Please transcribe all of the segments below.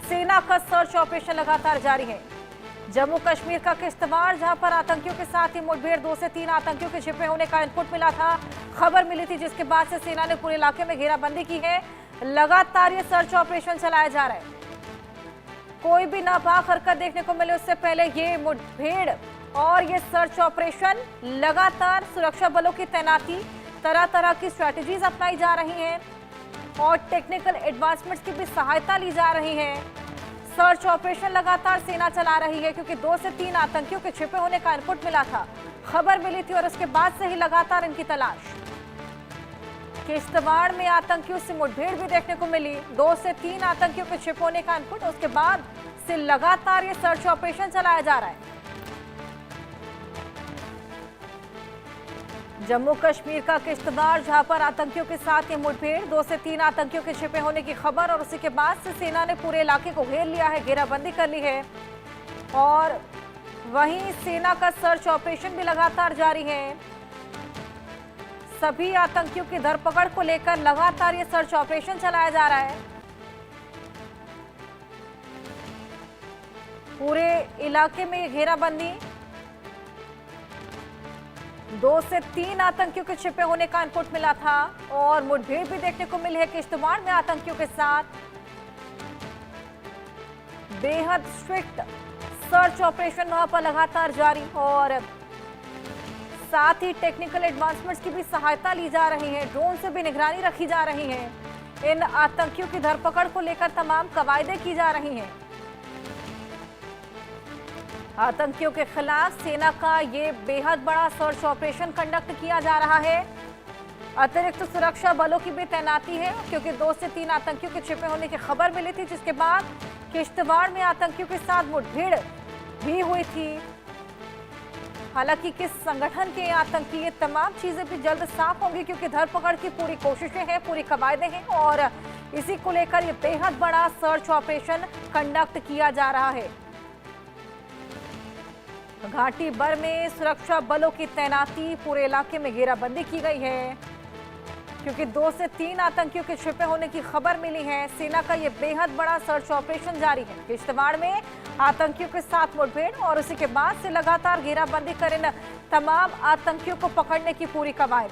सेना का search operation लगातार जारी है। जम्मू कश्मीर का किश्तवाड़, जहां पर आतंकियों के साथ ही मुठभेड़, 2 से 3 आतंकियों के छिपे होने का इनपुट मिला था, खबर मिली थी, जिसके बाद से सेना ने पूरे इलाके में घेराबंदी की है। लगातार ये सर्च ऑपरेशन चलाया जा रहा है। कोई भी नापाक हरकत देखने को मिले उससे पहले ये मुठभेड़ और ये सर्च ऑपरेशन, लगातार सुरक्षा बलों की तैनाती, तरह तरह की स्ट्रैटेजीज अपनाई जा रही हैं और टेक्निकल एडवांसमेंट्स की भी सहायता ली जा रही है। सर्च ऑपरेशन लगातार सेना चला रही है क्योंकि 2 से 3 आतंकियों के छिपे होने का इनपुट मिला था, खबर मिली थी और उसके बाद से ही लगातार इनकी तलाश। किश्तवाड़ में आतंकियों से मुठभेड़ भी देखने को मिली, 2 से 3 आतंकियों के छिपे होने का इनपुट, उसके बाद से लगातार ये सर्च ऑपरेशन चलाया जा रहा है। जम्मू कश्मीर का किश्तवाड़, जहां पर आतंकियों के साथ ये मुठभेड़, 2 से 3 आतंकियों के छिपे होने की खबर और उसी के बाद से सेना ने पूरे इलाके को घेर लिया है, घेराबंदी कर ली है और वहीं सेना का सर्च ऑपरेशन भी लगातार जारी है। सभी आतंकियों की धरपकड़ को लेकर लगातार ये सर्च ऑपरेशन चलाया जा रहा है। पूरे इलाके में ये घेराबंदी, 2 से 3 आतंकियों के छिपे होने का इनपुट मिला था और मुठभेड़ भी देखने को मिली है किश्तवाड़ में आतंकियों के साथ। बेहद स्ट्रिक्ट सर्च ऑपरेशन वहां पर लगातार जारी और साथ ही टेक्निकल एडवांसमेंट्स की भी सहायता ली जा रही है, ड्रोन से भी निगरानी रखी जा रही है। इन आतंकियों की धरपकड़ को लेकर तमाम कवायदे की जा रही हैं। आतंकियों के खिलाफ सेना का ये बेहद बड़ा सर्च ऑपरेशन कंडक्ट किया जा रहा है। अतिरिक्त सुरक्षा बलों की भी तैनाती है क्योंकि 2 से 3 आतंकियों के छिपे होने की खबर मिली थी, जिसके बाद किश्तवाड़ में आतंकियों के साथ मुठभेड़ भी हुई थी। हालांकि किस संगठन के आतंकी, ये तमाम चीजें भी जल्द साफ होंगी क्योंकि धरपकड़ की पूरी कोशिशें हैं, पूरी कवायदे हैं और इसी को लेकर ये बेहद बड़ा सर्च ऑपरेशन कंडक्ट किया जा रहा है। घाटी भर में सुरक्षा बलों की तैनाती, पूरे इलाके में घेराबंदी की गई है क्योंकि 2 से 3 आतंकियों के छिपे होने की खबर मिली है। सेना का ये बेहद बड़ा सर्च ऑपरेशन जारी है। किश्तवाड़ में आतंकियों के साथ मुठभेड़ और उसी के बाद से लगातार घेराबंदी कर इन तमाम आतंकियों को पकड़ने की पूरी कवायद।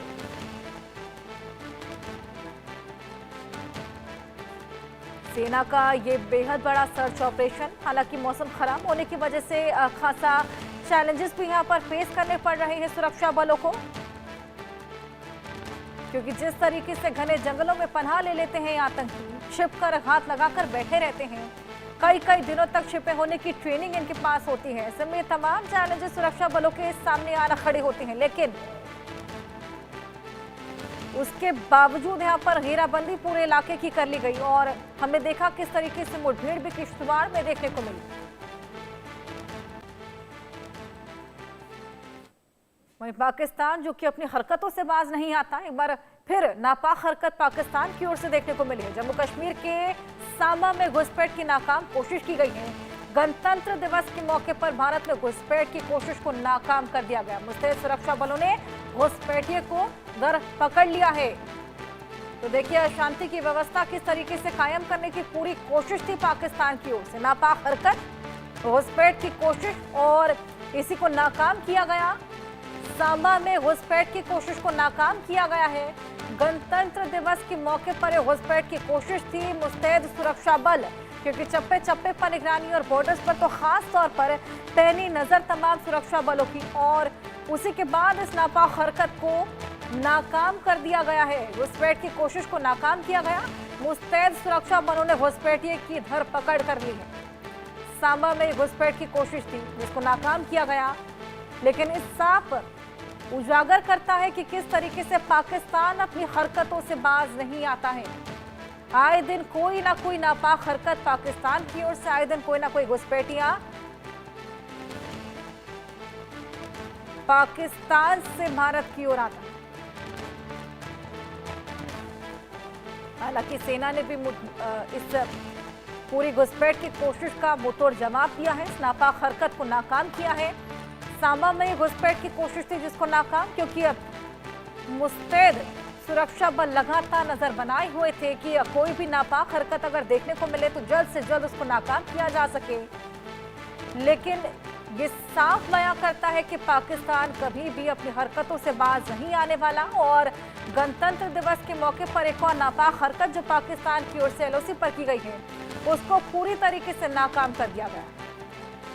सेना का ये बेहद बड़ा सर्च ऑपरेशन, हालांकि मौसम खराब होने की वजह से खासा चैलेंजेस भी यहां पर फेस करने पड़ रहे हैं सुरक्षा बलों को, क्योंकि जिस तरीके से घने जंगलों में पनाह ले लेते हैं आतंकी, छिपकर घात लगाकर बैठे रहते हैं, कई दिनों तक छिपे होने की ट्रेनिंग इनके पास होती है। ऐसे में तमाम चैलेंजेस सुरक्षा बलों के सामने आना खड़े होते हैं, लेकिन उसके बावजूद यहां पर घेराबंदी पूरे इलाके की कर ली गई और हमने देखा किस तरीके से मुठभेड़ भी किश्तवाड़ में देखने को मिली। वहीं पाकिस्तान, जो कि अपनी हरकतों से बाज नहीं आता, एक बार फिर नापाक हरकत पाकिस्तान की ओर से देखने को मिली है। जम्मू कश्मीर के सामा में घुसपैठ की नाकाम कोशिश की गई है। गणतंत्र दिवस के मौके पर भारत में घुसपैठ की कोशिश को नाकाम कर दिया गया। मुस्तैद सुरक्षा बलों ने घुसपैठिए को दर पकड़ लिया है। तो देखिए, शांति की व्यवस्था किस तरीके से कायम करने की पूरी कोशिश थी पाकिस्तान की ओर से। नापाक हरकत, घुसपैठ की कोशिश और इसी को नाकाम किया गया। सांबा में घुसपैठ की कोशिश को नाकाम किया गया है। गणतंत्र दिवस के मौके पर घुसपैठ की कोशिश थी। मुस्तैद सुरक्षा बल, क्योंकि चप्पे चप्पे पर निगरानी और बॉर्डर्स पर तो खास तौर पर पैनी नजर तमाम सुरक्षा बलों की, और उसी के बाद इस नापाक हरकत को नाकाम कर दिया गया है। घुसपैठ की कोशिश को नाकाम किया गया। मुस्तैद सुरक्षा बलों ने घुसपैठिए की धरपकड़ कर ली है। सांबा में घुसपैठ की कोशिश थी जिसको नाकाम किया गया, लेकिन इस साफ उजागर करता है कि किस तरीके से पाकिस्तान अपनी हरकतों से बाज नहीं आता है। आए दिन कोई ना कोई नापाक हरकत पाकिस्तान की ओर से, आए दिन कोई ना कोई घुसपैठियां पाकिस्तान से भारत की ओर आता है। हालांकि सेना ने भी इस पूरी घुसपैठ की कोशिश का मुंहतोड़ जवाब दिया है, इस नापाक हरकत को नाकाम किया है। सांबा में घुसपैठ की कोशिश थी जिसको नाकाम, क्योंकि अब मुस्तैद सुरक्षा बल लगातार नजर बनाए हुए थे कि कोई भी नापाक हरकत अगर देखने को मिले तो जल्द से जल्द उसको नाकाम किया जा सके। लेकिन ये साफ बयां करता है कि पाकिस्तान कभी भी अपनी हरकतों से बाज नहीं आने वाला और गणतंत्र दिवस के मौके पर एक और नापाक हरकत जो पाकिस्तान की ओर से एलओसी पर की गई है उसको पूरी तरीके से नाकाम कर दिया गया।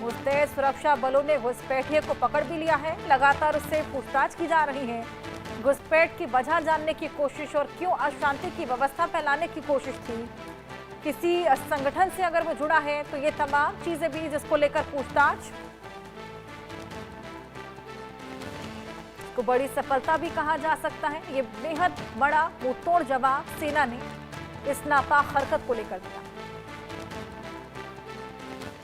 मुस्तैद सुरक्षा बलों ने घुसपैठिए को पकड़ भी लिया है। लगातार उससे पूछताछ की जा रही है। घुसपैठ की वजह जानने की कोशिश और क्यों अशांति की व्यवस्था फैलाने की कोशिश थी, किसी संगठन से अगर वो जुड़ा है तो ये तमाम चीजें भी जिसको लेकर पूछताछ को बड़ी सफलता भी कहा जा सकता है। ये बेहद बड़ा मुंहतोड़ जवाब सेना ने इस नापाक हरकत को लेकर दिया।